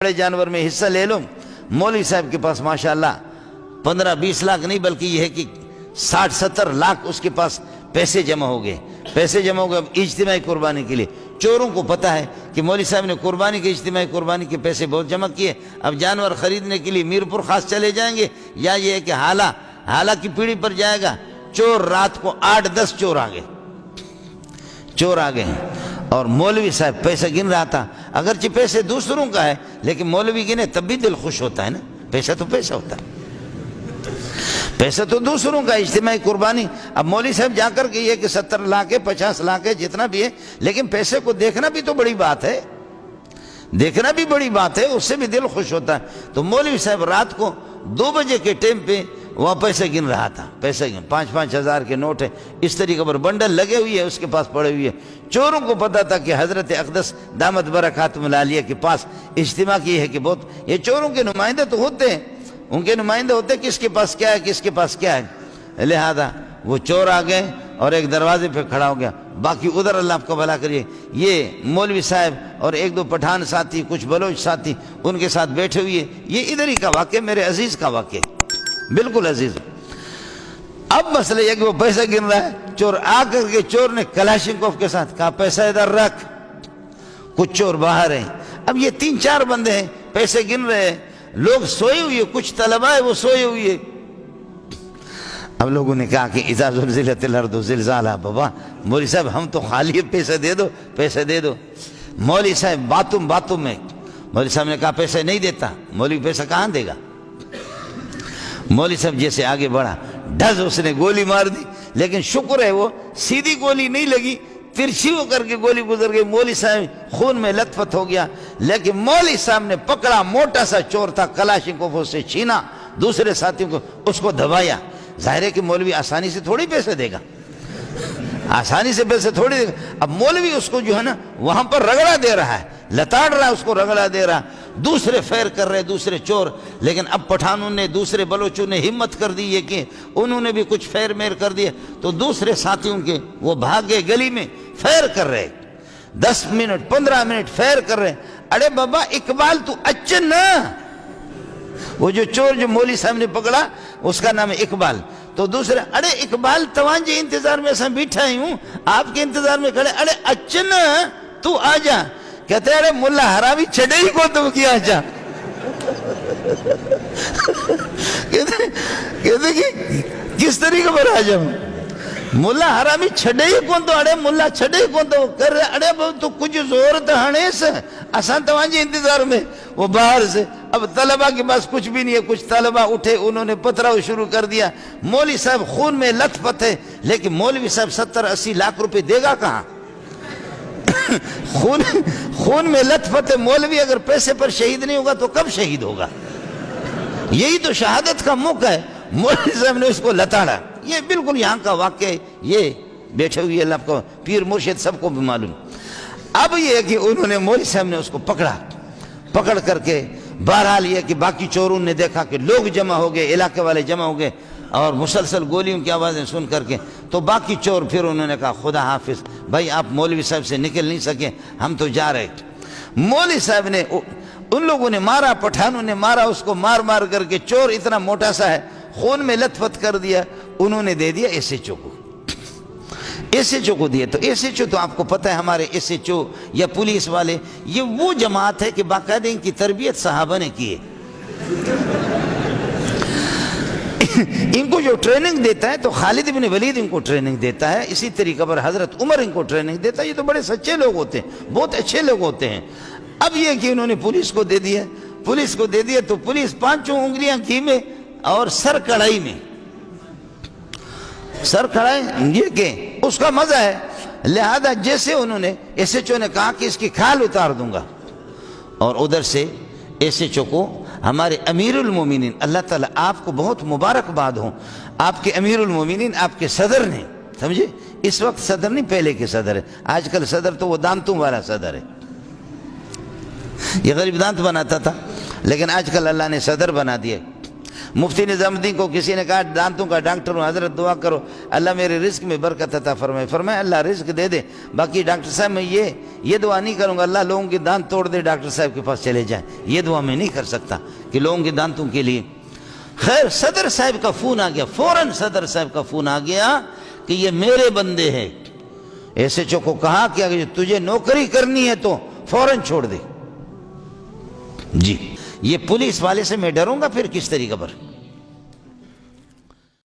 بڑے جانور میں حصہ لے لوں۔ مولوی صاحب کے پاس ماشاءاللہ 15-20 لاکھ نہیں بلکہ یہ ہے کہ 60-70 لاکھ اس کے پاس پیسے جمع ہو گئے۔ پیسے جمع ہو گئے اجتماعی قربانی کے لیے۔ چوروں کو پتہ ہے کہ مولوی صاحب نے قربانی کے اجتماعی قربانی کے پیسے بہت جمع کیے، اب جانور خریدنے کے لیے میرپور خاص چلے جائیں گے، یا یہ ہے کہ حالہ کی پیڑھی پر جائے گا۔ چور رات کو 8-10 چور آ گئے ہیں اور مولوی صاحب پیسہ گن رہا تھا۔ اگرچہ پیسے دوسروں کا ہے لیکن مولوی گنے تب بھی دل خوش ہوتا ہے نا، پیسہ تو پیسہ ہوتا ہے، پیسہ تو دوسروں کا اجتماعی قربانی۔ اب مولوی صاحب جا کر کے یہ کہ 70 لاکھ ہے 50 لاکھ ہے جتنا بھی ہے، لیکن پیسے کو دیکھنا بھی تو بڑی بات ہے، دیکھنا بھی بڑی بات ہے، اس سے بھی دل خوش ہوتا ہے۔ تو مولوی صاحب رات کو 2 بجے کے ٹائم پہ وہاں پیسے گن رہا تھا، پیسے گن 5-5 ہزار کے نوٹ ہے اس طریقے پر بنڈل لگے ہوئی ہے اس کے پاس پڑے ہوئی ہے۔ چوروں کو پتا تھا کہ حضرت اقدس دامت برکاتہم العالیہ کے پاس اجتماع کی ہے کہ بہت یہ چوروں کے نمائندے تو ہوتے ہیں، ان کے نمائندے ہوتے ہیں کس کے پاس کیا ہے کس کے پاس کیا ہے، لہذا وہ چور آ گئے اور ایک دروازے پہ کھڑا ہو گیا، باقی ادھر اللہ آپ کو بھلا کریے۔ یہ مولوی صاحب اور 1-2 پٹھان ساتھی کچھ بلوچ ساتھی ان کے ساتھ بیٹھے ہوئے، یہ ادھر ہی کا واقعہ میرے عزیز کا واقعہ بالکل عزیز۔ اب مسئلہ یہ کہ وہ پیسہ گن رہا ہے، چور آ کر کے چور نے کلاشنکوف کے ساتھ کہا پیسہ ادھر رکھ، کچھ چور باہر ہیں۔ اب یہ 3-4 بندے ہیں پیسے گن رہے ہیں، لوگ سوئے ہوئے کچھ طلبہ ہے وہ سوئے ہوئے۔ اب لوگوں نے کہا کہ اذا زلزلت الارض زلزالہا، بابا مولوی صاحب ہم تو خالی ہے، پیسہ دے دو پیسہ دے دو۔ مولوی صاحب باتوں میں مولوی صاحب نے کہا پیسہ نہیں دیتا، مولوی پیسہ کہاں دے گا؟ مولوی صاحب جیسے آگے بڑھا ڈھز اس نے گولی مار دی، لیکن شکر ہے وہ سیدھی گولی نہیں لگی، ترچھی ہو کر کے گولی گزر گئی، مولوی صاحب خون میں لت پت ہو گیا۔ لیکن مولوی صاحب نے پکڑا، موٹا سا چور تھا، کلاشنکوف اس سے چھینا، دوسرے ساتھیوں کو اس کو دبایا۔ ظاہر ہے کہ مولوی آسانی سے تھوڑی پیسے دے گا، آسانی سے پیسے تھوڑی دے گا۔ اب مولوی اس کو جو ہے نا وہاں پر رگڑا دے رہا ہے، لتاڑ رہا ہے، اس کو رگڑا دے رہا ہے۔ دوسرے فیر کر رہے دوسرے چور، لیکن اب پٹھانوں نے دوسرے بلوچوں نے ہمت کر دی یہ کہ انہوں نے بھی کچھ فیر میر کر دیے، تو دوسرے ساتھیوں کے وہ بھاگ گئے گلی میں، فیر کر رہے 10 منٹ 15 منٹ فیر کر رہے۔ ارے بابا اقبال تو اچھا نا، وہ جو چور جو مولوی صاحب نے پکڑا اس کا نام ہے اقبال، تو دوسرے ارے اقبال توانجے انتظار میں ایسا بیٹھا ہی ہوں، آپ کے انتظار میں کھڑے، ارے اچھا نا تو آ جا۔ کہتے ہیں ارے ملا حرامی چھڑے ہی کو تو کیا جا۔ کہتے کہ کس طریقے پر آ جاؤں، ملا حرامی چھڑے ہی کون تو، ارے ملا چھڑے ہی کون تو کر رہے، ارے تو کچھ زور تہانے سے آسان توانجے انتظار میں۔ وہ باہر سے اب طلبہ کے پاس کچھ بھی نہیں ہے، کچھ طلبہ اٹھے انہوں نے پتھراؤ شروع کر دیا۔ مولوی صاحب خون میں لت پت ہے، لیکن مولوی صاحب 70-80 لاکھ روپے دے گا کہاں؟ خون میں لت پت ہے، مولوی اگر پیسے پر شہید نہیں ہوگا تو کب شہید ہوگا؟ یہی تو شہادت کا موقع ہے۔ مولوی صاحب نے اس کو لتاڑا، یہ بالکل یہاں کا واقعہ ہے، یہ بیٹھے ہوئے اللہ کو پیر مرشد سب کو بھی معلوم۔ اب یہ ہے کہ انہوں نے مولوی صاحب نے اس کو پکڑ کر کے، بہرحال یہ کہ باقی چوروں نے دیکھا کہ لوگ جمع ہو گئے، علاقے والے جمع ہو گئے، اور مسلسل گولیوں کی آوازیں سن کر کے تو باقی چور پھر انہوں نے کہا خدا حافظ، بھائی آپ مولوی صاحب سے نکل نہیں سکے، ہم تو جا رہے۔ مولوی صاحب نے ان لوگوں نے مارا، پٹھانوں نے مارا اس کو، مار کر کے چور اتنا موٹا سا ہے خون میں لت پت کر دیا، انہوں نے دے دیا ایس ایچ او کو، ایس ایچ او کو دیا۔ تو ایس ایچ او تو آپ کو پتہ ہے ہمارے ایس ایچ او یا پولیس والے یہ وہ جماعت ہے کہ باقاعدہ ان کی تربیت صحابہ نے کی ہے۔ ان کو جو ٹریننگ دیتا ہے تو خالد بن ولید ان کو ٹریننگ دیتا ہے، اسی طریقے پر حضرت عمر ان کو ٹریننگ دیتا ہے۔ یہ تو بڑے سچے لوگ ہوتے ہیں، بہت اچھے لوگ ہوتے ہیں۔ اب یہ کہ انہوں نے پولیس کو دے دیا، پولیس کو دے دیا تو پولیس 5 انگلیاں گھی میں اور سر کڑھائی میں، سر کڑھائی یہ کہ اس کا مزہ ہے، لہذا جیسے انہوں نے ایس ایچ او نے کہا کہ اس کی کھال اتار دوں گا، اور ادھر سے ایس ایچ او کو ہمارے امیر المومنین، اللہ تعالیٰ آپ کو بہت مبارکباد ہوں، آپ کے امیر المومنین آپ کے صدر نے، سمجھے اس وقت صدر نہیں پہلے کے صدر ہے، آج کل صدر تو وہ دانتوں والا صدر ہے، یہ غریب دانت بناتا تھا لیکن آج کل اللہ نے صدر بنا دیا۔ مفتی نظام الدین کو کسی نے کہا دانتوں کا ڈاکٹر ہوں، حضرت دعا کرو اللہ میرے رزق میں برکت عطا فرمائے. فرمایا اللہ رزق دے دے، باقی ڈاکٹر صاحب میں یہ دعا نہیں کروں گا اللہ لوگوں کے دانت توڑ دے ڈاکٹر صاحب کے پاس چلے جائیں. یہ دعا میں نہیں کر سکتا کہ لوگوں کے دانتوں کے لیے. خیر صدر صاحب کا فون آ گیا، فوراً صدر صاحب کا فون آ گیا کہ یہ میرے بندے ہیں. ایس ایچ او کو کہا کہ اگر تجھے نوکری کرنی ہے تو فوراً چھوڑ دے. جی یہ پولیس والے سے میں ڈروں گا پھر کس طریقے پر؟